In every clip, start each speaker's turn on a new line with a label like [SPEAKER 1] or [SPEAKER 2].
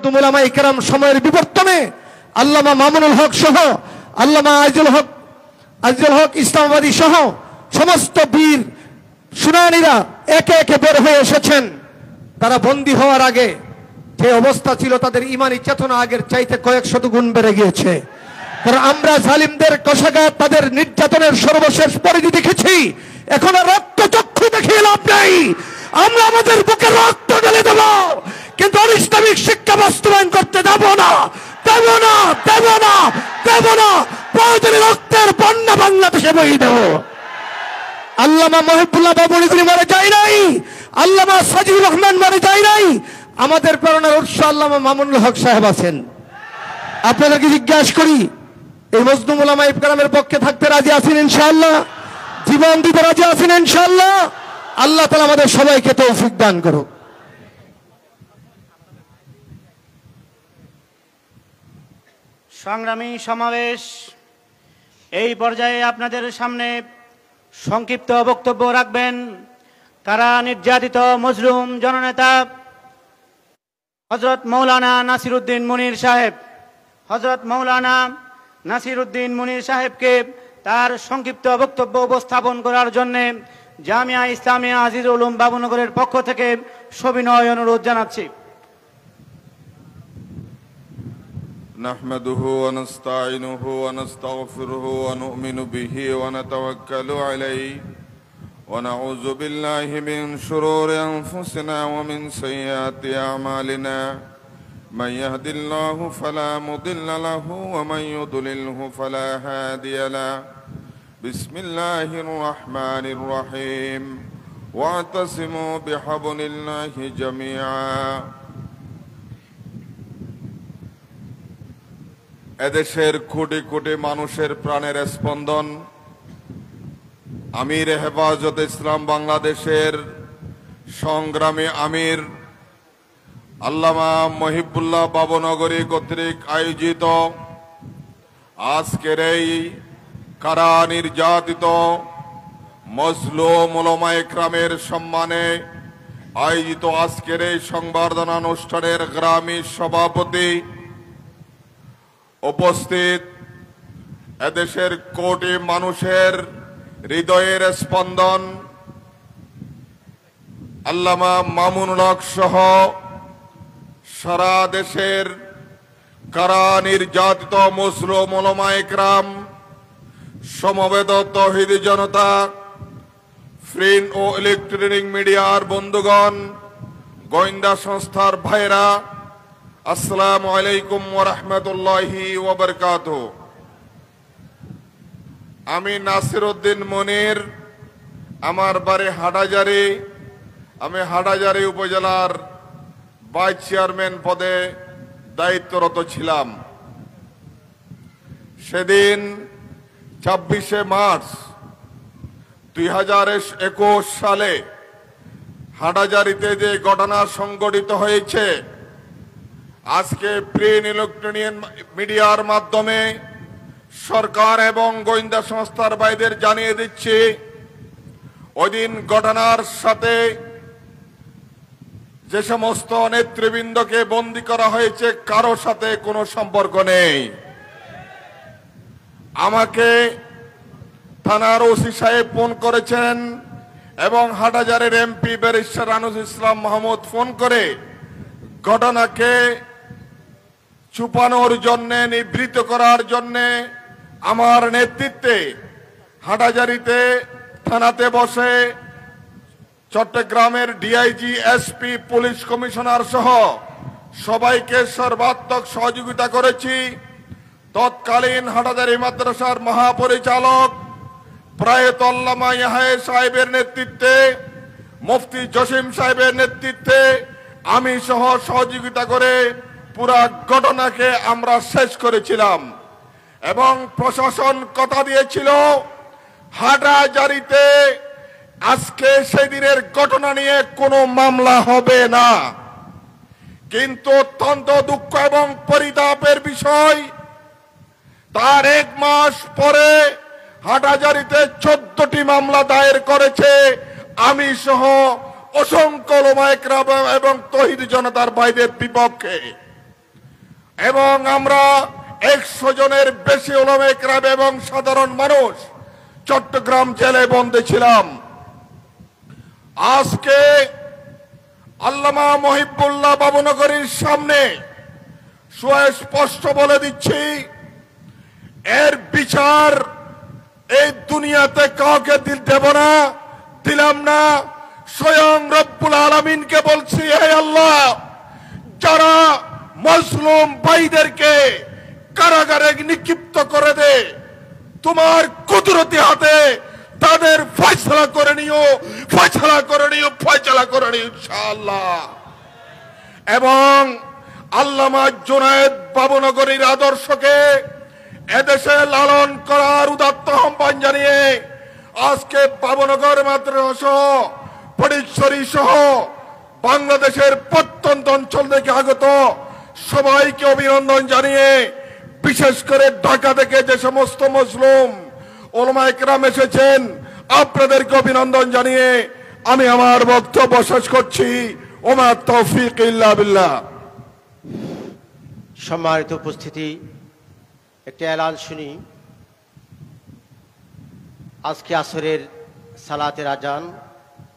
[SPEAKER 1] মজদুম উলামায়ে কেরাম সময়ের বিবর্তনে আল্লামা মামুনুল হক সহ আল্লামা আজিজুল হক ইসলামাবাদী সহ সমস্ত বীর সুনানীরা একে একে বের হয়ে এসেছেন। তারা বন্দী হওয়ার আগে যে অবস্থা ছিল তাদের ইমানি চেতনা আগের চাইতে কয়েক শত গুণ বেড়ে গিয়েছে। কারণ আমরা জালিমদের কষাঘাত, তাদের নির্যাতনের সর্বশেষ পরিধি দেখেছি। এখন আর রক্তচক্ষু দেখিয়ে লাভ নাই। আমরা আমাদের বুকে রক্ত ঢেলে দেব, কিন্তু অনিসলামিক শিক্ষা বাস্তবায়ন করতে দেব না, দেব না, দেব না, দেব না। প্রয়োজনে রক্তের বন্যা বাংলাদেশে বই দেব। আল্লামা মহিবুল্লাহ বাবুল ইজরি মারা যায় নাই, আল্লামা সাজিদুর রহমান মারা যায় নাই। আমাদের প্রেরণার উৎস আল্লামা মামুনুল হক সাহেব আছেন। আপনাদেরকে জিজ্ঞাসা করি, এই মজদুম উলামায়ে কেরামের পক্ষে থাকতে রাজি আছেন ইনশাআল্লাহ? জীবন দিতে রাজি আছেন ইনশাআল্লাহ? আল্লাহ তাআলা আমাদের সবাইকে তৌফিক দান করুক।
[SPEAKER 2] সংগ্রামী সমাবেশ, এই পর্যায়ে আপনাদের সামনে সংক্ষিপ্ত বক্তব্য রাখবেন কারা নির্যাতিত মজলুম জননেতা হযরত মাওলানা নাসিরউদ্দিন মুনীর সাহেব। হযরত মাওলানা নাসিরউদ্দিন মুনীর সাহেবকে তার সংক্ষিপ্ত বক্তব্য উপস্থাপন করার জন্য জামিয়া ইসলামিয়া আজিজুল উলুম বাবুনগরের পক্ষ থেকে সবিনয় অনুরোধ জানাচ্ছি।
[SPEAKER 3] نحمده ونستعينه ونستغفره ونؤمن به ونتوكل عليه ونعوذ بالله من شرور أنفسنا ومن سيئات أعمالنا من يهد الله فلا مضل له ومن يضلله فلا هادي له بسم الله الرحمن الرحيم واعتصموا بحبل الله جميعا। এদেশের কোটি কোটি মানুষের প্রাণের স্পন্দন আমির হেফাজত ইসলাম বাংলাদেশের সংগ্রামী আমির আল্লামা মহিবুল্লাহ বাবুনগরী কর্তৃক আয়োজিত আজকের এই কারা নির্যাতিত মজলুম উলামায়ে কেরামের সম্মানে আয়োজিত আজকের এই সংবর্ধনা অনুষ্ঠানের গ্রামী সভাপতি, উপস্থিত এদেশের কোটি মানুষের হৃদয়ের স্পন্দন আল্লামা মামুনুল হক সহ সারা দেশের কারা নির্যাতিত মুসলিম উলামায়ে কেরাম, সমবেত তাওহীদি জনতা, প্রিন্ট ও ইলেকট্রনিক মিডিয়ার বন্ধুগণ, গোয়েন্দা সংস্থার ভাইরা, আসসালামু আলাইকুম ওয়া রাহমাতুল্লাহি ওয়া বারাকাতুহু। আমি নাসিরউদ্দিন মুনীর, আমার বাড়ি হাটাজারি। আমি হাটাজারি উপজেলার ভাইস চেয়ারম্যান পদে দায়িত্বরত ছিলাম। সেদিন 26শে মার্চ 2021 সালে হাটাজারিতে যে ঘটনা সংঘটিত হয়েছে, আজকে প্রিন্ট ইলেকট্রনিক মিডিয়ার মাধ্যমে সরকার এবং গোয়েন্দা সংস্থার ভাইদের জানিয়ে দিচ্ছি, ওইদিন ঘটনার সাথে যে সমস্ত নেতৃবৃন্দকে বন্দী করা হয়েছে কারো সাথে কোনো সম্পর্ক নেই। আমাকে থানার ওসি সাহেব ফোন করেছেন এবং হাটাজারের এমপি ব্যারিস্টার আনুস ইসলাম মাহমুদ ফোন করে ঘটনাকে চুপানোর জন্য, নিবৃত্ত করার জন্য আমার নেতৃত্বে হাটাজারিতে থানাতে বসে চট্টগ্রামের ডিআইজি, এসপি, পুলিশ কমিশনার সহ সবাইকে সর্বাত্মক সহযোগিতা করেছি। তৎকালীন হাটাজারি মাদ্রাসার মহাপরিচালক প্রয়াত আল্লামা ইয়াহয়া সাহেবের নেতৃত্বে, মুফতি জসিম সাহেবের নেতৃত্বে আমি সহ সহযোগিতা করে পুরা ঘটনাকে আমরা শেষ করেছিলাম এবং প্রশাসন কথা দিয়েছিল হাটাজারিতে আজকে সেদিনের ঘটনা নিয়ে কোনো মামলা হবে না। কিন্তু অত্যন্ত দুঃখ এবং পরিতাপের বিষয়, তার 1 মাস পরে হাটাজারিতে 14টি মামলা দায়ের করেছে আমি সহ অসংখ্য উলামায়ে কেরাম এবং তাওহীদি জনতার ভাইদের বিপক্ষে। এবং আমরা 100 জনের বেশি উলামা ইকরাম এবং সাধারণ মানুষ চট্টগ্রাম জেলে বন্দী ছিলাম। আজকে আল্লামা মহিবুল্লাহ বাবুনগরীর সামনে সুস্পষ্ট বলে দিচ্ছি, এর বিচার এই দুনিয়াতে কাউকে দেব না, দিলাম না। স্বয়ং রব্বুল আলামিনকে বলছি, হে আল্লাহ, যারা মজলুম ভাইদেরকে কারাগারে নিক্ষিপ্ত করে দে, তোমার কুদরতি হাতে তাদের ফয়সালা করে নিও, ফয়সালা করে নিও, ফয়সালা করে নিও ইনশাআল্লাহ। এবং আল্লামা জুনায়েদ বাবুনগরীর আদর্শকে এদেশে লালন করার উদাত্ত আহ্বান জানিয়ে আজকে বাবুনগর মাদ্রাসা সহ ফটিকছড়ি সহ বাংলাদেশের প্রত্যন্ত অঞ্চল থেকে আগত সবাইকে অভিনন্দন জানিয়ে, বিশেষ করে ঢাকা থেকে যে সমস্ত মুসলিম উলামা ইকরাম এসেছেন আপনাদেরকে অভিনন্দন জানিয়ে আমি আমার বক্তব্য শেষ করছি। ওমা তৌফিক ইল্লা বিল্লাহ।
[SPEAKER 4] সম্মানিত উপস্থিতি, একটি এলান শুনি। আজকে আসরের সালাতের আজান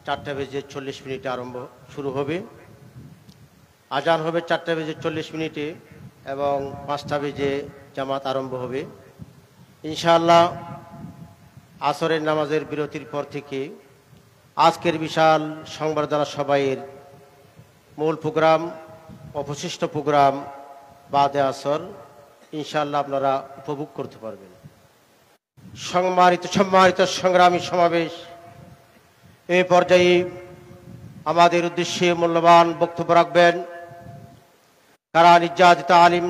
[SPEAKER 4] 4:40 শুরু হবে। আজান হবে 4:40 এবং 5 জামাত আরম্ভ হবে ইনশাআল্লাহ। আসরের নামাজের বিরতির পর থেকে আজকের বিশাল সংবর্ধনা সভায়ের মূল প্রোগ্রাম, অবশিষ্ট প্রোগ্রাম বাদে আসর ইনশাআল্লাহ আপনারা উপভোগ করতে পারবেন। সম্মানিত সংগ্রামী সমাবেশ, এই পর্যায়ে আমাদের উদ্দেশ্যে মূল্যবান বক্তব্য রাখবেন কারা নির্যাতিত আলিম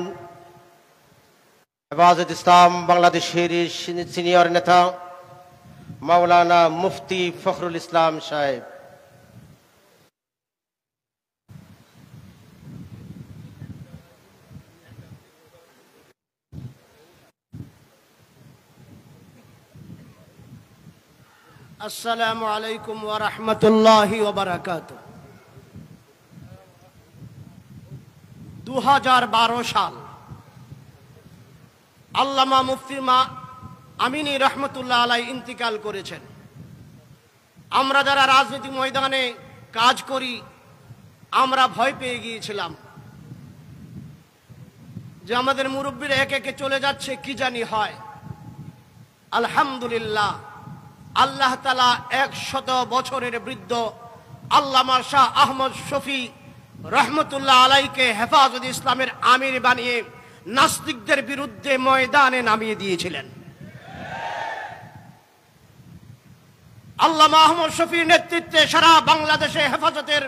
[SPEAKER 4] হেফাজত ইসলাম বাংলাদেশের সিনিয়র নেতা মাওলানা মুফতি ফখরুল ইসলাম সাহেব।
[SPEAKER 5] আসসালামু আলাইকুম ওয়া রাহমাতুল্লাহি ওয়া বারাকাতুহু। 2012 সাল আল্লামা মুফতি আমিনী রহমতুল্লাহ আলাই ইন্তিকাল করেছেন। আমরা যারা রাজনীতি ময়দানে কাজ করি আমরা ভয় পেয়ে গিয়েছিলাম যে আমাদের মুরব্বীরা একে একে চলে যাচ্ছে, কি জানি হয়। আলহামদুলিল্লাহ, আল্লাহ তাআলা 100 বছরের বৃদ্ধ আল্লামা শাহ আহমদ শফি রহমতুল্লাহ আলাইকে হেফাজত ইসলামের আমির বানিয়ে নাস্তিকদের বিরুদ্ধে ময়দানে নামিয়ে দিয়েছিলেন। আল্লামা আহমদ শফির নেতৃত্বে সারা বাংলাদেশে হেফাজতের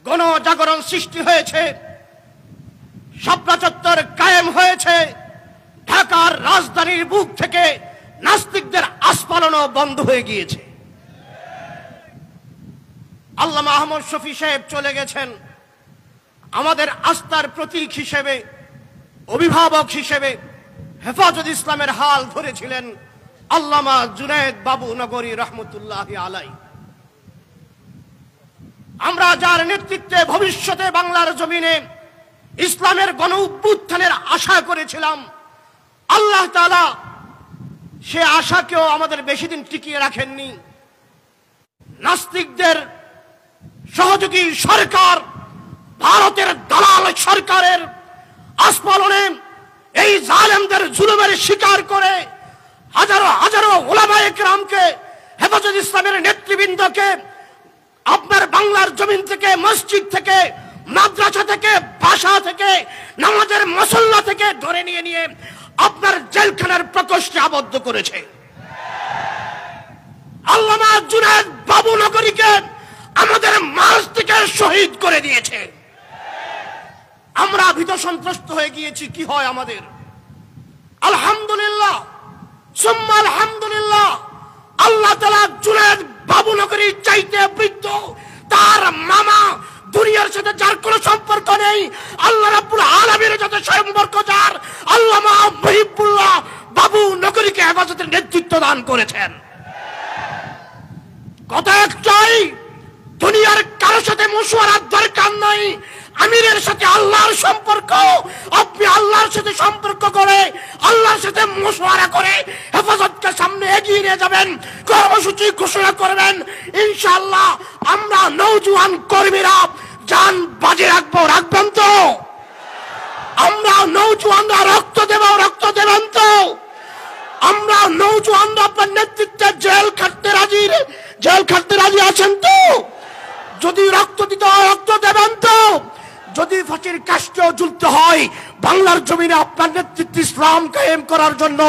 [SPEAKER 5] গণজাগরণ সৃষ্টি হয়েছে, শাপলা চত্বর কায়েম হয়েছে, ঢাকার রাজধানীর বুক থেকে নাস্তিকদের আস্ফালনও বন্ধ হয়ে গিয়েছে। আল্লামা আহমদ শফি সাহেব চলে গেছেন, আমাদের আস্থার প্রতীক হিসেবে, অভিভাবক হিসেবে হেফাজত ইসলামের হাল ধরেছিলেন আল্লামা জুনায়েদ বাবুনগরী রহমতুল্লাহি আলাই। আমরা যার নেতৃত্বে ভবিষ্যতে বাংলার জমিনে ইসলামের গণ উত্থানের আশা করেছিলাম, আল্লাহ তাআলা সে আশাকেও আমাদের বেশি দিন টিকিয়ে রাখেননি। নাস্তিকদের সহযোগী সরকার, ভারতের দালাল সরকারের আস্ফালনে এই জালেমদের জুলুমের শিকার করে হাজারো হাজারো উলামায়ে কেরামকে, হেফাজত ইসলামের নেতৃবৃন্দকে আপনার বাংলার জমিন থেকে, মসজিদ থেকে, মাদ্রাসা থেকে, বাসা থেকে, নামাজের মুসল্লা থেকে ধরে নিয়ে নিয়ে আপনার জেলখানার প্রকোষ্ঠে আবদ্ধ করেছে। আল্লামা জুনায়েদ বাবুনগরীকে আমাদের মাঝ থেকে শহীদ করে দিয়েছে। আমরা ভীত সন্ত্রস্ত হয়ে গিয়েছি, কি হয় আমাদের। আলহামদুলিল্লাহ, সুম্মা আলহামদুলিল্লাহ, আল্লাহ তাআলা জুনায়েদ বাবুনগরীর চাইতে বৃদ্ধ তার মামা দুনিয়ার সাথে যার কোনো সম্পর্ক নেই, আল্লাহ রাব্বুল আলামিনের সাথে সম্পর্ক যার, আল্লামা মহিবুল্লাহ বাবুনগরীকে হেফাজতের নেতৃত্ব দান করেছেন। কথা একটাই, দুনিয়ার কারোর সাথে মশওয়ারার দরকার নাই, আমিরের সাথে আল্লাহর সম্পর্ক। আপনি আল্লাহ সাথে সম্পর্ক করে, আল্লাহর সাথে মশওয়ারা করে হেফাজতকে সামনে এগিয়ে নিয়ে যাবেন, কর্মসূচি ঘোষণা করবেন। ইনশাআল্লাহ আমরা নওজোয়ান কর্মীরা জান বাজে রাখবো, রাখবেন তো? আমরা নওজোয়ানরা রক্ত দেবেন তো? আমরা নওজোয়ানরা আপনার নেতৃত্বে জেল খাটতে রাজি আছেন তো? যদি রক্ত দিতে হয় রক্ত দেবেন তো? যদি ফাঁসির কাষ্ঠেও ঝুলতে হয় বাংলার জমিনে আপনার নেতৃত্বে ইসলাম কায়েম করার জন্য,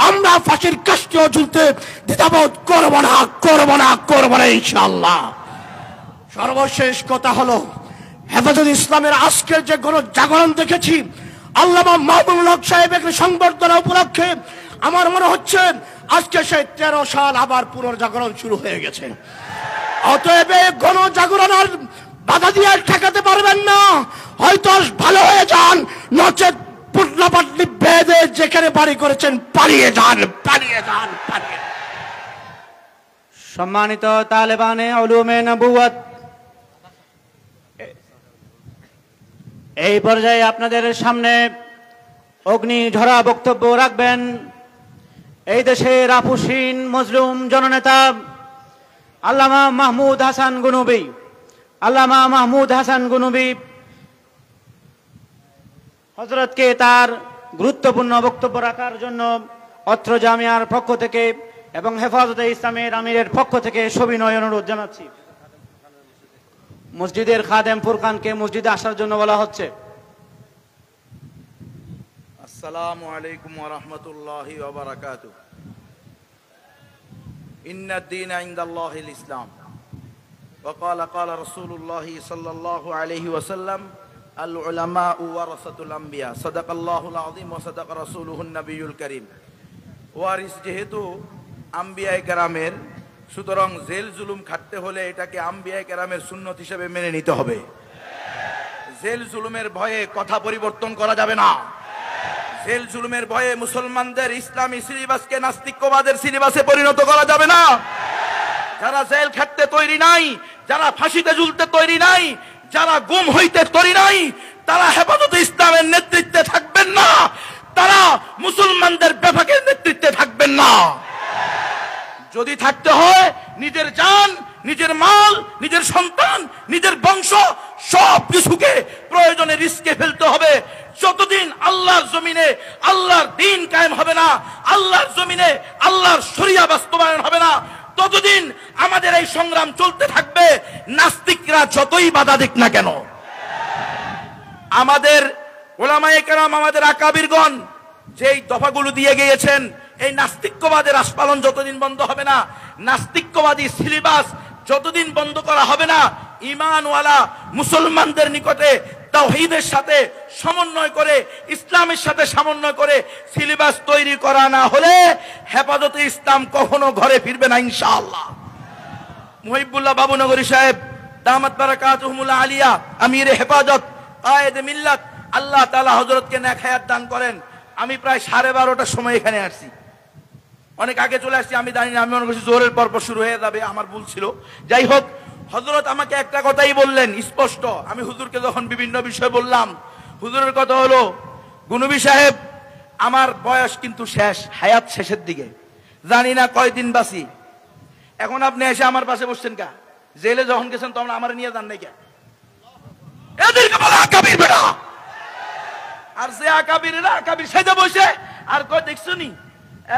[SPEAKER 5] আমরা ফাঁসির কাষ্ঠেও ঝুলতে দ্বিধাবোধ করব না ইনশাআল্লাহ। সর্বশেষ কথা হলো, হেফাজত ইসলামের আজকের যে গণজাগরণ দেখেছি, আল্লামা মামুনুল হক সাহেবের সংবর্ধনা উপলক্ষে আমার মনে হচ্ছে আজকে সেই 13 সাল আবার পুনর্জাগরণ শুরু হয়ে গেছে। অতএব গণজাগরণ আর বাধা দিয়ে ঠেকাতে পারবেন না। হয়তো ভালো হয়ে যান, নচেত পুটলাপাটলি বেঁধে যেখানে বাড়ি করেছেন পালিয়ে যান।
[SPEAKER 2] সম্মানিত তালেবানে উলুমে নবুয়ত, এই পর্যায়ে আপনাদের সামনে অগ্নিঝরা বক্তব্য রাখবেন এই দেশের আপুসীন মজলুম জননেতা আল্লামা মাহমুদ হাসান গনুবী হযরতকে তার গুরুত্বপূর্ণ বক্তব্য রাখার জন্য অত্র জামিয়ার পক্ষ থেকে এবং হেফাজতে ইসলামের আমিরের পক্ষ থেকে সবিনয় অনুরোধ জানাচ্ছি। মসজিদের খাদেম ফুরকানকে মসজিদে আসার জন্য বলা হচ্ছে।
[SPEAKER 6] আসসালামু আলাইকুম ওয়া রাহমাতুল্লাহি ওয়া বারাকাতুহু। ইন্নাদ দীনা ইনদাল্লাহিল ইসলাম ওয়া ক্বালা রাসূলুল্লাহি সাল্লাল্লাহু আলাইহি ওয়াসাল্লাম আল উলামাউ ওয়ারাসাতুল আমবিয়া সাদাকাল্লাহুল আযীম ওয়া সাদাকা রাসূলুহুন নবিয়্যুল কারীম। ওয়ারিস যেহেতু আম্বিয়ায়ে কেরামের, সুতরাং জেল জুলুম খাটতে হলে এটাকে আম্বিয়ায়ে কেরামের সুন্নত হিসেবে মেনে নিতে হবে। জেল জুলুমের ভয়ে কথা পরিবর্তন করা যাবে না। জেল জুলুমের ভয়ে মুসলমানদের ইসলামী সিলেবাসকে নাস্তিক্যবাদের সিলেবাসে পরিণত করা যাবে না। যারা জেল খাটতে তৈরি নাই, যারা ফাঁসিতে ঝুলতে তৈরি নাই, যারা গুম হইতে তৈরি নাই, তারা হেফাজতে ইসলামের নেতৃত্বে থাকবেন না, তারা মুসলমানদের বেফাকের নেতৃত্বে থাকবেন না। যদি থাকতে হয় নিজের জান, নিজের মাল, নিজের সন্তান, নিজের বংশ সব কিছুকে প্রয়োজনে রিস্কে ফেলতে হবে। যতদিন আল্লাহর জমিনে আল্লাহর দ্বীন কায়েম হবে না, আল্লাহর জমিনে আল্লাহর শরিয়া বাস্তবায়ন হবে না, ততদিন আমাদের এই সংগ্রাম চলতে থাকবে, নাস্তিকরা যতই বাধা দিক না কেন। আমাদের ওলামায়ে কেরাম, আমাদের আকাবিরগণ যেই দফাগুলো দিয়ে গিয়েছেন, এই নাস্তিক্যবাদের আস্ফালন যতদিন বন্ধ হবে না, নাস্তিক্যবাদী সিলেবাস যতদিন বন্ধ করা হবে না, ঈমানওয়ালা মুসলমানদের নিকটে তাওহীদের সাথে সমন্বয় করে, ইসলামের সাথে সমন্বয় করে সিলেবাস তৈরি করা না হলে হেফাজতে ইসলাম কখনো ঘরে ফিরবে না ইনশাআল্লাহ। মুহিবুল্লাহ বাবুনগরী সাহেব দামাত বারাকাতুহুমুল আলিয়া, আমিরে হেফাজত, কায়েদে মিল্লাত, আল্লাহ তাআলা হযরতকে নেক হায়াত দান করেন। আমি প্রায় 12:30টার সময় এখানে আসছি, অনেক আগে চলে আসছি। আমি জানি না, আমি মনে করছি জোহরের পর শুরু হয়ে যাবে, আমার ভুল ছিল। যাই হোক, হযরত আমাকে একটা কথাই বললেন স্পষ্ট। আমি হুজুরকে যখন বিভিন্ন বিষয় বললাম, হুজুরের কথা হলো, গনুবী সাহেব আমার বয়স কিন্তু শেষ, হায়াত শেষের দিকে, জানি না কয়দিন বাঁচি। এখন আপনি এসে আমার পাশে বসছেন কা? জেলে যখন গেছেন তখন আমার নিয়ে যান নাই কে? এদেরকে বলে আকাবির বেটা। আর যে আকাবিরেরা আকাবির সাইডে বসে আর কয় দেখছো নি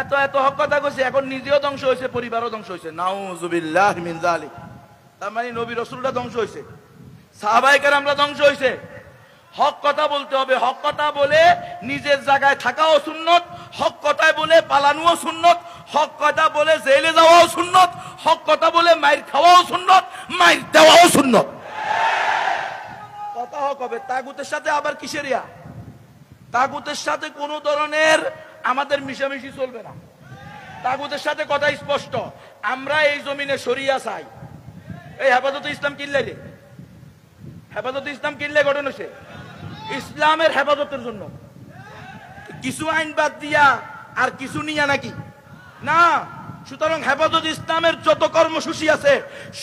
[SPEAKER 6] এত এত হক কথা কইছে, এখন নিজেও ধ্বংস হয়েছে, পরিবারও ধ্বংস হয়েছে। নাউযুবিল্লাহ মিন যালিক। তার মানে নবী রাসূলরা ধ্বংস হয়েছে, সাহাবায়ে কেরামরা ধ্বংস হয়েছে। হক কথা বলতে হবে, হক কথা বলে নিজের জায়গায় থাকাও সুন্নত, হক কথায় বলে পালানোও সুন্নত, হক কথা বলে জেলে যাওয়াও সুন্নত, হক কথা বলে মাইর খাওয়াও সুন্নত, মাইর দেওয়াও সুন্নত। কথা হক হবে। তাগুতের সাথে আবার কিসের ইয়া? তাগুতের সাথে কোন ধরনের আমাদের মিশামিশি চলবে না। তাগুতের সাথে কথা স্পষ্ট, আমরা এই জমিনে শরিয়া চাই। এই হেফাজতে ইসলাম কিনলে রে, হেফাজতে ইসলাম কিনলে ঘটনা সে ইসলামের হেফাজতের জন্য কিছু আইন বাদ দিয়া আর কিছু নিয়া নাকি না। সুতরাং হেফাজত ইসলামের যত কর্মসূচি আছে,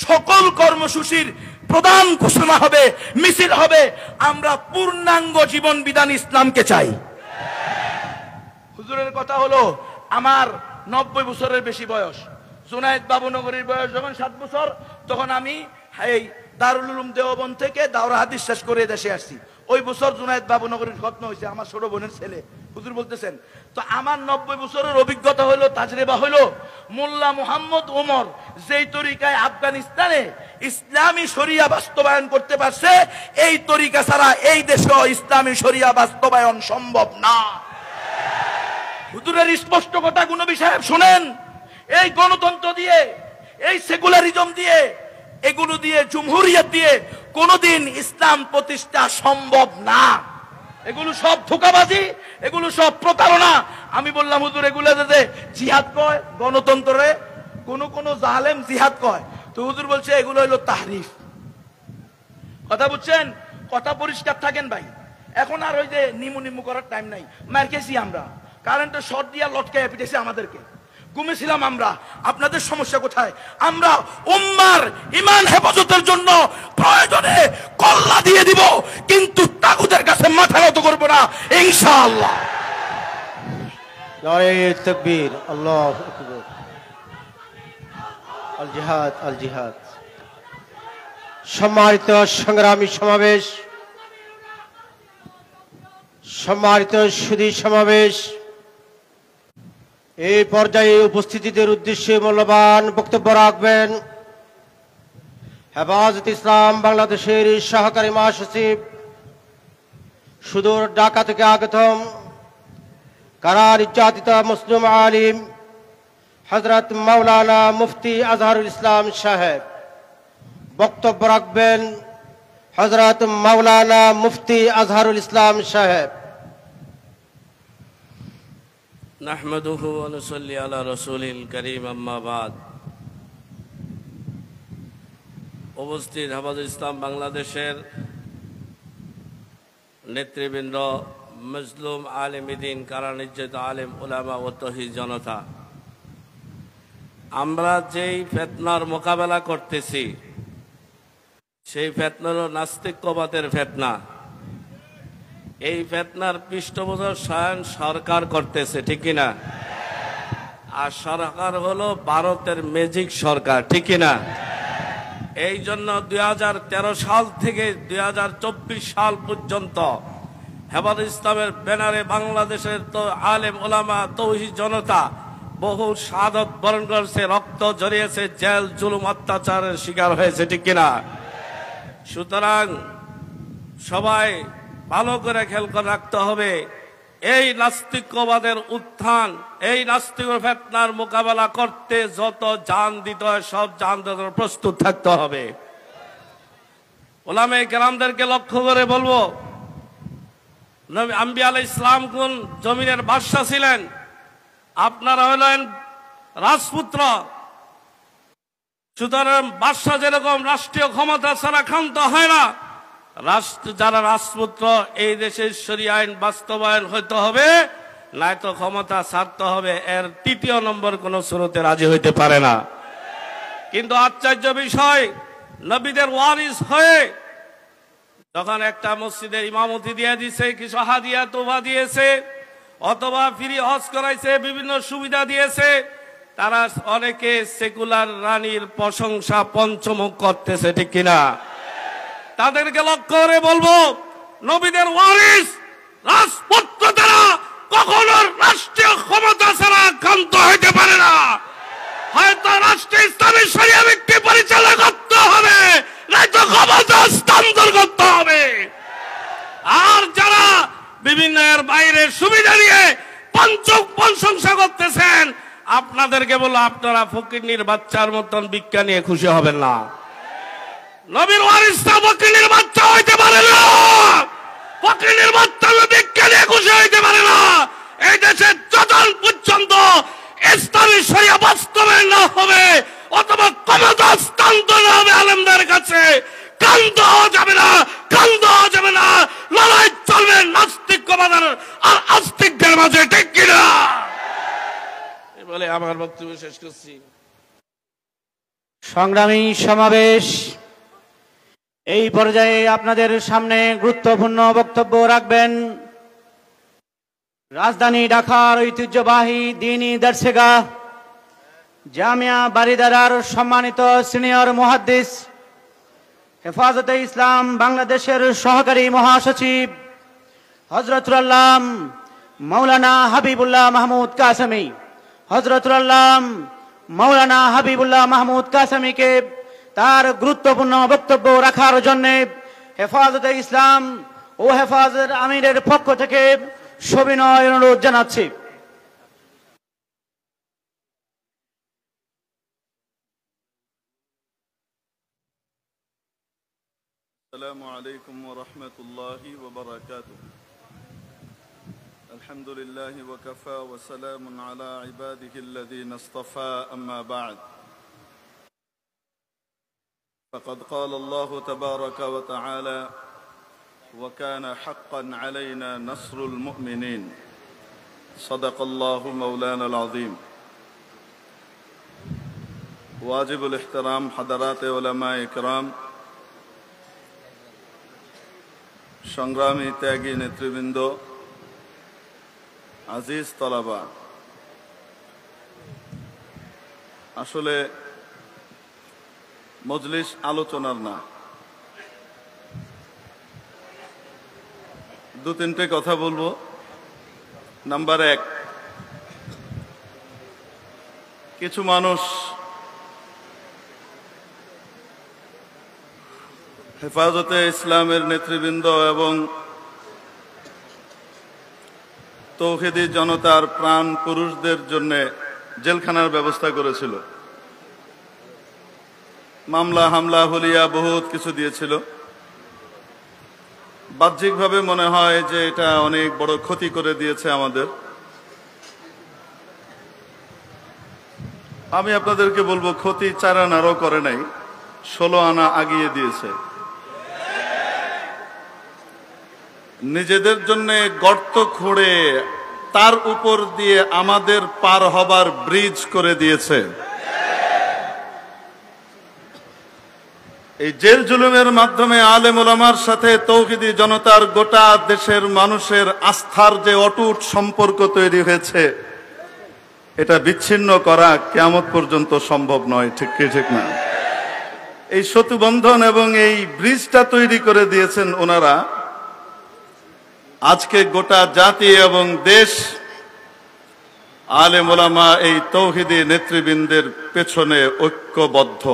[SPEAKER 6] সকল কর্মসূচির প্রধান ঘোষণা হবে, মিছিল হবে, আমরা পূর্ণাঙ্গ জীবন বিধান ইসলামকে চাই। হুজুরের কথা হলো আমার 90 বছরের বেশি বয়স। জুনায়েদ বাবুনগরীর বয়স যখন 7 বছর, তখন আমি এই দারুল উলুম দেওবন্দ থেকে দাওরা হাদিস শেষ করে দেশে আসছি। ওই বছর জুনায়েদ বাবুনগরীর খতম হয়েছে, আমার ছোট বোনের ছেলে। হুজুর বলতেছেন তো আমার 90 বছরের অভিজ্ঞতা হলো, তাজরিবা হলো, মোল্লা মুহাম্মদ ওমর যেই তরিকায় আফগানিস্তানে ইসলামী শরিয়া বাস্তবায়ন করতে পারছে, এই তরিকা ছাড়া এই দেশেও ইসলামী শরিয়া বাস্তবায়ন সম্ভব না। হুজুরের স্পষ্ট কথা নবী সাহেব শুনেন, এই গণতন্ত্র দিয়ে, এই সেকুলারিজম দিয়ে, এগুলো দিয়ে, জমহুরিয়ত দিয়ে কোনোদিন ইসলাম প্রতিষ্ঠা সম্ভব না। এগুলো সব ধোঁকাবাজি, এগুলো সব প্রতারণা। আমি বললাম হুজুর এগুলো যে জিহাদ কয় গণতন্ত্রে, কোন জালেম জিহাদ কয়, তো হুজুর বলছে এগুলো হলো তাহরিফ। কথা বুঝছেন? কথা পরিষ্কার থাকেন ভাই। এখন আর ওই যে নিমু করার টাইম নাই। মার খেয়েছি আমরা, কারেন্টের শর্ট দিয়া লটকায় পিটেছে আমাদেরকে, ঘুমেছিলাম আমরা। আপনাদের সমস্যা কোথায়? আমরা উম্মার ঈমান হেফাজতের জন্য প্রয়োজনে কল্লা দিয়ে দিব, কিন্তু তাগুতের কাছে মাথা নত করব না ইনশাআল্লাহ।
[SPEAKER 4] নারে তাকবীর, আল্লাহু আকবার। আল জিহাদ, আল জিহাদ। সম্মানিত সংগ্রামী সমাবেশ, সম্মানিত সুধী সমাবেশ, এই পর্যায়ে উপস্থিতিদের উদ্দেশ্যে মূল্যবান বক্তব্য রাখবেন হেফাজত ইসলাম বাংলাদেশের সহকারী মহাসচিব, সুদূর ঢাকা থেকে আগতম কারা নির্যাতিত মুসলিম আলিম হযরত মাওলানা মুফতি আজহারুল ইসলাম সাহেব। বক্তব্য রাখবেন হযরত মাওলানা মুফতি আজহারুল ইসলাম সাহেব।
[SPEAKER 7] নাহমাদুহু ওয়া নুসাল্লি আলা রাসূলিল কারীম, আম্মা বাদ। উপস্থিত হেফাজত ইসলাম বাংলাদেশের নেতৃবৃন্দ, মজলুম আলেমীদ্বীন, কারা নির্যাতিত আলেম উলামা ও তৌহিদ জনতা, আমরা যেই ফিতনার মোকাবেলা করতেছি সেই ফিতনা হলো নাস্তিক্যবাদের ফিতনা। এই ফিতনার পৃষ্ঠপোষক সরকার করতেছে, ঠিক কিনা? আর সরকার হলো ভারতের ম্যাজিক সরকার, ঠিক কিনা? এই জন্য 2013 সাল থেকে 2024 সাল পর্যন্ত হেফাজত ইসলামের ব্যানারে বাংলাদেশের তো আলেম ওলামা তৌহিদ জনতা বহু শাহাদাত বরণ করেছে, রক্ত ঝরিয়েছে, জেল জুলুম অত্যাচারের শিকার হয়েছে, ঠিক কিনা? সুতরাং সবাই ভালো করে খেয়াল করে রাখতে হবে, এই নাস্তিক্যবাদের উত্থান, এই নাস্তিক ফিতনার মোকাবেলা করতে যত জান দিতে হয় সব জান দিতে প্রস্তুত থাকতে হবে। উলামায়ে কেরামদেরকে লক্ষ্য করে বলবো, নবী আম্বিয়া আলাইহিস সালাম কোন জমিনের বাদশা ছিলেন? আপনারা হলেন রাজপুত্র। সুতরাং বাদশা যেরকম রাষ্ট্রীয় ক্ষমতা ছাড়া ক্ষান্ত হয় না, যারা রাজপুত্র এই দেশের শরিয়া আইন বাস্তবায়ন হইতে হবে, নয়তো ক্ষমতা ছাড়তে হবে। এর তৃতীয় নম্বর কোন সুরতে রাজি হইতে পারে না। কিন্তু আশ্চর্য বিষয়, নবীদের ওয়ারিস হয়ে যখন একটা মসজিদের ইমামতি দিয়ে দিয়েছে, কিছু হাদিয়া তোবা দিয়েছে, অথবা ফ্রি হজ করাইছে, বিভিন্ন সুবিধা দিয়েছে, তারা অনেকে সেকুলার রানীর প্রশংসা পঞ্চমুখ করতেছে, ঠিক কিনা? তাদেরকে লক্ষ্য করে বলবো, নবীদের ওয়ারিস রাজপুত্র দ্বারা কখনো রাষ্ট্রীয় ক্ষমতা ছাড়া ক্ষান্ত হইতে পারে না। হয়তো রাষ্ট্রীয় ইসলামী শরিয়া ব্যক্তি পরিচালনা করতে হবে, নয়তো ক্ষমতা হস্তান্তর করতে হবে। আর যারা বিভিন্ন এর বাইরে সুবিধা নিয়ে প্রশংসা করতেছেন, আপনাদেরকে বলো, আপনারা ফকিন্নির বাচ্চার মতন ভিক্ষা নিয়ে খুশি হবেন না। নবীর ওয়ারিসরা ফকিন্নির বাচ্চা হইতে পারে না। ফকিন্নির বাচ্চা ভিক্ষা নিয়ে খুশি হইতে পারে না। এই দেশে যতক্ষণ পর্যন্ত ইসলামী শরিয়া বাস্তবায়ন না হবে অথবা ক্ষমতা হস্তান্তর না হবে আলেমদের কাছে, কান্ত হওয়া যাবে না, কান্ত হওয়া যাবে না। লড়াই চলবে নাস্তিকবাদের আর আস্তিকদের মাঝে, ঠিক কিনা? বলে আমার বক্তব্য শেষ করছি।
[SPEAKER 2] সংগ্রামী সমাবেশ, এই পর্যায়ে আপনাদের সামনে গুরুত্বপূর্ণ বক্তব্য রাখবেন রাজধানী ঢাকার ঐতিহ্যবাহী দ্বীনি দর্শগাহ জামিয়া বারিদারার সম্মানিত সিনিয়র মুহাদ্দিস, হেফাজতে ইসলাম বাংলাদেশের সহকারী মহাসচিব হযরতুল আল্লাম মাওলানা হাবিবুল্লাহ মাহমুদ কাসেমী, হযরতুল আল্লাম মাওলানা হাবিবুল্লাহ মাহমুদ কাসেমীকে তার গুরুত্বপূর্ণ বক্তব্য রাখার জন্য হেফাজতে ইসলাম ও হেফাজতের আমিরের পক্ষ থেকে সবিনয় অনুরোধ জানাচ্ছি।
[SPEAKER 8] السلام عليكم ورحمة الله وبركاته. الحمد لله وكفى وسلام على عباده الذين اصطفى، أما بعد، فقد قال الله تبارك وتعالى: وكان حقا علينا نصر المؤمنين. صدق الله مولانا العظيم. واجب الاحترام حضرات علماء اكرام، সংগ্রামী ত্যাগী নেতৃবৃন্দ, আজিজ তলাবা, আসলে মজলিস আলোচনার না, দু তিনটে কথা বলবো। নাম্বার এক, কিছু মানুষ হেফাজতে ইসলামের নেতৃবৃন্দ এবং তৌহিদি জনতার প্রাণ পুরুষদের জন্য জেলখানার ব্যবস্থা করেছিল, মামলা হামলা হুলিয়া বহুত কিছু দিয়েছিল। বাহ্যিকভাবে মনে হয় যে এটা অনেক বড় ক্ষতি করে দিয়েছে আমাদের। আমি আপনাদেরকে বলবো, ক্ষতি 4 আনারও করে নাই, 16 আনা আগিয়ে দিয়েছে। নিজেদের জন্য গর্ত খুঁড়ে তার উপর দিয়ে আমাদের পার হবার ব্রিজ করে দিয়েছে। এই জেল জুলুমের মাধ্যমে আলেম ওলামার সাথে তৌহিদি জনতার গোটা দেশের মানুষের আস্থার যে অটুট সম্পর্ক তৈরি হয়েছে, এটা বিচ্ছিন্ন করা কিয়ামত পর্যন্ত সম্ভব নয়। ঠিক কি ঠিক না? এই সেতুবন্ধন এবং এই ব্রিজটা তৈরি করে দিয়েছেন ওনারা। আজকে গোটা জাতি এবং দেশ আলেম ওলামা এই তৌহিদি নেতৃবৃন্দের পেছনে ঐক্যবদ্ধ।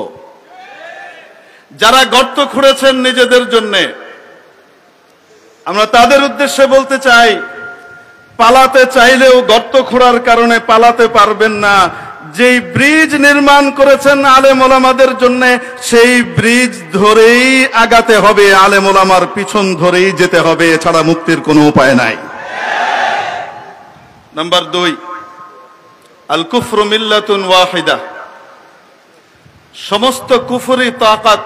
[SPEAKER 8] যারা গর্ত খুঁড়েছেন নিজেদের জন্য, আমরা তাদের উদ্দেশ্যে বলতে চাই, পালাতে চাইলেও গর্ত খোঁড়ার কারণে পালাতে পারবেন না। যেই ব্রিজ নির্মাণ করেছেন আলেম ওলামাদের জন্য, সেই ব্রিজ ধরেই আগাতে হবে, আলেম ওলামার পিছন ধরেই যেতে হবে, এছাড়া মুক্তির কোনো উপায় নাই। নাম্বার 2, আল কুফরু মিল্লাতুন ওয়াহিদা। সমস্ত কুফরি তাকাত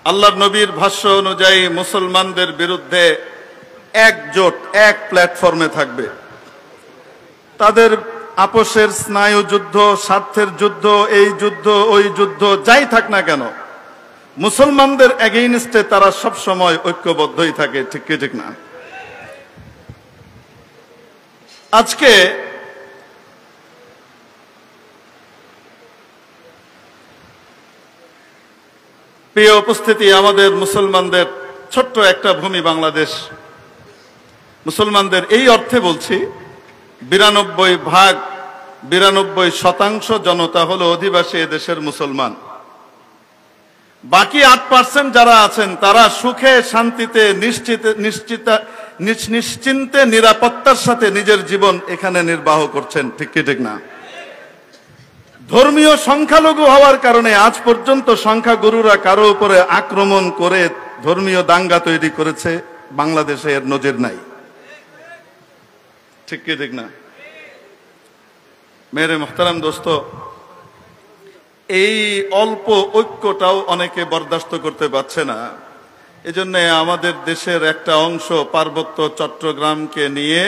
[SPEAKER 8] আল্লাহর নবীর ভাষ্য অনুযায়ী মুসলমানদের বিরুদ্ধে একজোট, এক প্ল্যাটফর্মে থাকবে। তাদের আপোষের স্নায়ু যুদ্ধ, স্বার্থের যুদ্ধ, এই যুদ্ধ ওই যুদ্ধ যাই থাক না কেন, মুসলমানদের এগেইনস্টে তারা সব সময় ঐক্যবদ্ধই থাকে। ঠিক কি ঠিক না? আজকে প্রিয় উপস্থিতি, আমাদের মুসলমানদের ছোট্ট একটা ভূমি বাংলাদেশ, মুসলমানদের এই অর্থে বলছি 92% জনতা হলো অধিবাসী এদেশের মুসলমান। বাকি 8% যারা আছেন তারা সুখে শান্তিতে নিশ্চিন্তে নিরাপত্তার সাথে নিজের জীবন এখানে নির্বাহ করছেন। ঠিক কি ঠিক না? ধর্মীয় সংখ্যালঘু হওয়ার কারণে আজ পর্যন্ত সংখ্যাগুরুরা কারো উপরে আক্রমণ করে ধর্মীয় দাঙ্গা তৈরি করেছে, বাংলাদেশে এর নজির নাই। ঠিক কি ঠিক না? মেরে মুহতারাম দোস্ত, এই অল্প ঐক্যটাও অনেকে বরদাস্ত করতে পারছে না। এজন্য আমাদের দেশের একটা অংশ পার্বত্য চট্টগ্রামকে নিয়ে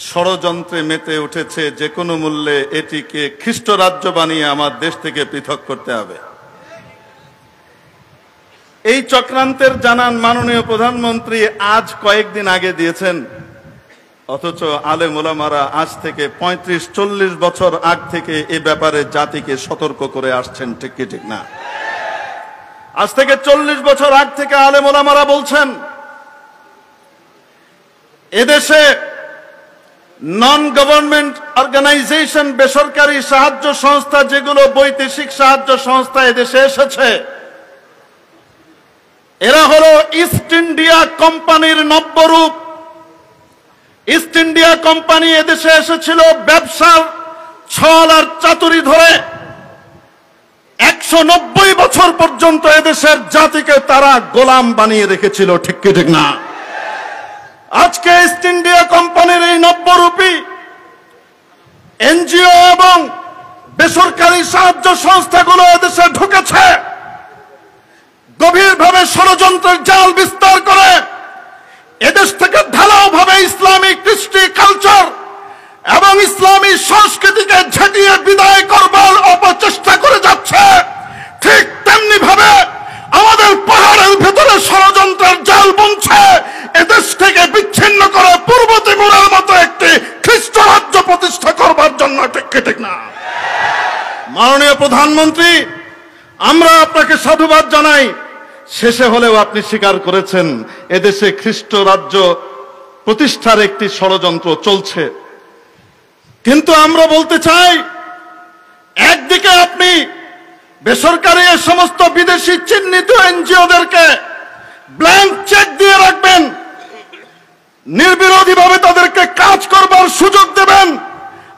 [SPEAKER 8] ষড়যন্ত্রে মেতে উঠেছে, যে কোনো মূল্যে এটিকে খ্রিস্ট রাজ্য বানিয়ে আমার দেশ থেকে পৃথক করতে হবে। এই চক্রান্তের জানান মাননীয় প্রধানমন্ত্রী আজ কয়েকদিন আগে দিয়েছেন। অথচ আলেম ওলামারা আজ থেকে 35-40 বছর আগ থেকে এই ব্যাপারে জাতিকে সতর্ক করে আসছেন, ঠিক কি ঠিক না? আজ থেকে 40 বছর আগ থেকে আলেম ওলামারা বলছেন এদেশে নন গভর্নমেন্ট অর্গানাইজেশন, বেসরকারি সাহায্য সংস্থা, যেগুলো বৈদেশিক সাহায্য সংস্থা এদেশে এসেছে, এরা হলো ইস্ট ইন্ডিয়া কোম্পানির নব্যরূপ। ইস্ট ইন্ডিয়া কোম্পানি এদেশে এসেছিল ব্যবসার ছল আর চাতুরি ধরে। 190 বছর পর্যন্ত এদেশের জাতিকে তারা গোলাম বানিয়ে রেখেছিল, ঠিক কি ঠিক না? আজকে ইস্ট ইন্ডিয়া কোম্পানির এই নব্যরূপী এনজিও এবং বেসরকারি সাহায্য সংস্থাগুলো এদেশে ঢুকেছে, গভীরভাবে ষড়যন্ত্রের জাল বিস্তার করে এদেশ থেকে ঢালাও ভাবে ইসলামিক কৃষ্টি কালচার এবং ইসলামী সংস্কৃতিকে ঝাঁটিয়ে বিদায় করবার অপচেষ্টা করে যাচ্ছে। ঠিক তেমনি ভাবে আমাদের পাহাড়ের ভেতরে ষড়যন্ত্রের জাল বুনছে এদেশ থেকে বিচ্ছিন্ন করে পূর্ব তিমুরের মতো একটি খ্রিস্ট রাজ্য প্রতিষ্ঠা করবার জন্য, ঠিক কি ঠিক না? মাননীয় প্রধানমন্ত্রী, আমরা আপনাকে সাধুবাদ জানাই। শেষে হলেও আপনি স্বীকার করেছেন এদেশে খ্রিস্ট রাজ্য প্রতিষ্ঠার একটি ষড়যন্ত্র চলছে। কিন্তু আমরা বলতে চাই, একদিকে আপনি বেসরকারি এ সমস্ত বিদেশি চিহ্নিত এনজিওদেরকে ব্ল্যাঙ্ক চেক দিয়ে রাখবেন, নির্বিরোধীভাবে তাদেরকে কাজ করবার সুযোগ দেবেন,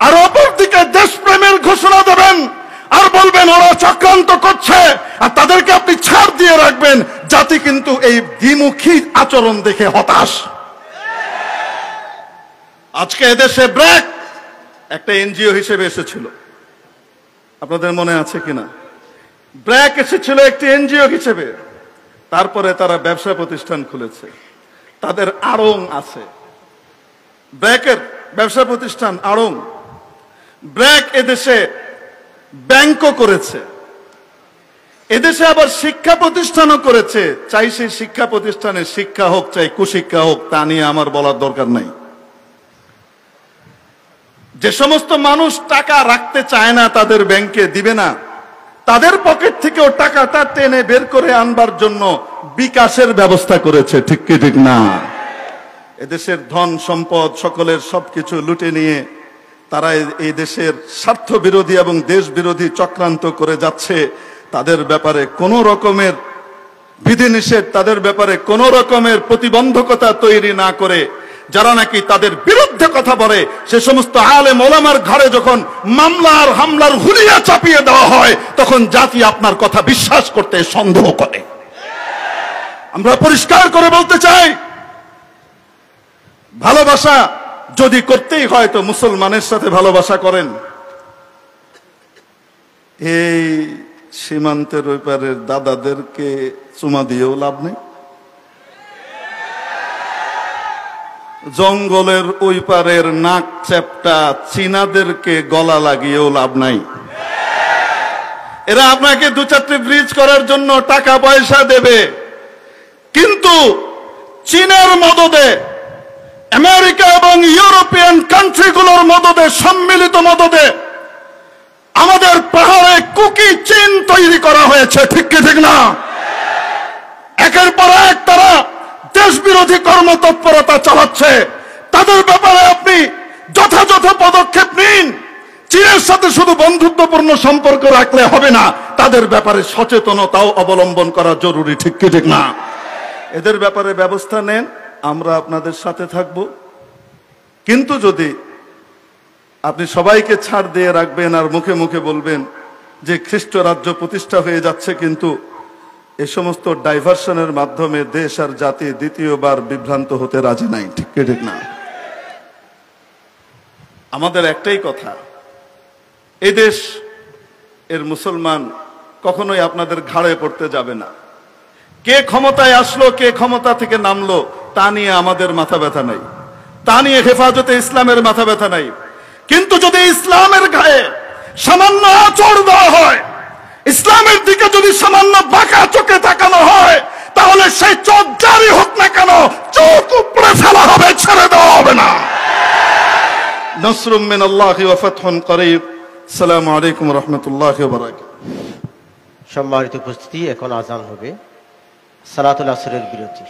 [SPEAKER 8] আর অপরদিকে দেশপ্রেমের ঘোষণা দেবেন আর বলবেন ওরা চক্রান্ত করছে, আর তাদেরকে আপনি ছাড় দিয়ে রাখবেন। জাতি কিন্তু এই দ্বিমুখী আচরণ দেখে হতাশ। আজকে এদেশে ব্র্যাক একটা এনজিও হিসেবে এসেছিল, আপনাদের মনে আছে কিনা? ব্র্যাক এসেছিল একটি এনজিও হিসেবে, তারপরে তারা ব্যবসা প্রতিষ্ঠান খুলেছে, তাদের আড়ং আছে। ব্র্যাকের ব্যবসা প্রতিষ্ঠান আড়ং। ব্র্যাক এদেশে ব্যাংকও করেছে, এদেশে আবার শিক্ষা প্রতিষ্ঠানও করেছে। চাই সেই শিক্ষা প্রতিষ্ঠানে শিক্ষা হোক, চাই কুশিক্ষা হোক, তা নিয়ে আমার বলার দরকার নাই। যে সমস্ত মানুষ টাকা রাখতে চায় না, তাদের ব্যাংকে দিবে না, তাদের পকেট থেকেও টাকাটা টেনে বের করে আনবার জন্য বিকাশের ব্যবস্থা করেছে, ঠিক কি ঠিক না? এদেশের ধন সম্পদ সকলের সবকিছু লুটে নিয়ে তারা এই দেশের স্বার্থ বিরোধী এবং দেশ বিরোধী চক্রান্ত করে যাচ্ছে। তাদের ব্যাপারে কোনো রকমের বিধিনিষেধ, তাদের ব্যাপারে কোনো রকমের প্রতিবন্ধকতা তৈরি না করে যারা নাকি তাদের বিরুদ্ধে কথা বলে, সে সমস্ত আলেম ওলামার ঘরে যখন মামলার হামলার হুলিয়া চাপিয়ে দেওয়া হয়, তখন জাতি আপনার কথা বিশ্বাস করতে সন্দেহ করে। আমরা পরিষ্কার করে বলতে চাই, ভালোবাসা যদি করতেই হয় তো মুসলমানের সাথে ভালোবাসা করেন। এই সীমান্তের ওই পারের দাদাদেরকে চুমা দিয়েও লাভ নেই, জঙ্গলের ওই পারের নাক চ্যাপটা চীনাদেরকে গলা লাগিয়েও লাভ নাই। এরা আপনাকে 2-4টি ব্রিজ করার জন্য টাকা পয়সা দেবে, কিন্তু চীনের মদদে, আমেরিকা এবং ইউরোপিয়ান কান্ট্রিগুলোর মদদে, সম্মিলিত মদদে আমাদের পাহাড়ে কুকি চীন তৈরি করা হয়েছে, ঠিক কি ঠিক না? একের পর এক তারা দেশ বিরোধী কর্মতৎপরতা চালাচ্ছে। তাদের ব্যাপারে আপনি যথাযথ পদক্ষেপ নিন। চীনের সাথে শুধু বন্ধুত্বপূর্ণ সম্পর্ক রাখলে হবে না, তাদের ব্যাপারে সচেতনতাও অবলম্বন করা জরুরি, ঠিক কি ঠিক না? এদের ব্যাপারে ব্যবস্থা নেন, আমরা আপনাদের সাথে থাকব। কিন্তু যদি আপনি সবাইকে ছাড় দিয়ে রাখবেন আর মুখে মুখে বলবেন যে খ্রিস্ট রাজ্য প্রতিষ্ঠা হয়ে যাচ্ছে, কিন্তু এ সমস্ত ডাইভার্সনের মাধ্যমে দেশ আর জাতি দ্বিতীয়বার বিভ্রান্ত হতে রাজি নাই, ঠিক কি ঠিক না? আমাদের একটাই কথা, এই দেশ এর মুসলমান কখনোই আপনাদের ঘাড়ে পড়তে যাবে না। কে ক্ষমতায় আসলো, কে ক্ষমতা থেকে নামলো, তা নিয়ে আমাদের মাথা ব্যথা নাই, তা নিয়ে হেফাজতে ইসলামের মাথা ব্যথা নাই। কিন্তু যদি ইসলামের গায়ে সামান্য আঁচড় দেওয়া হয়, ইসলামের দিকে যদি সামান্য বাঁকা চোখে তাকানো হয়, তাহলে সেই চোখ জারি হোক না কেন, চোখ উপড়ে ফেলা হবে, ছেড়ে দেওয়া হবে না। নসরুম মিনাল্লাহি ওয়া ফাতহুন করিব। আসসালামু আলাইকুম ওয়া রাহমাতুল্লাহি ওয়া বারাকাতুহু।
[SPEAKER 4] সম্মানিত উপস্থিতি, এখন আজান হবে সালাতুল আসরের বিরতি।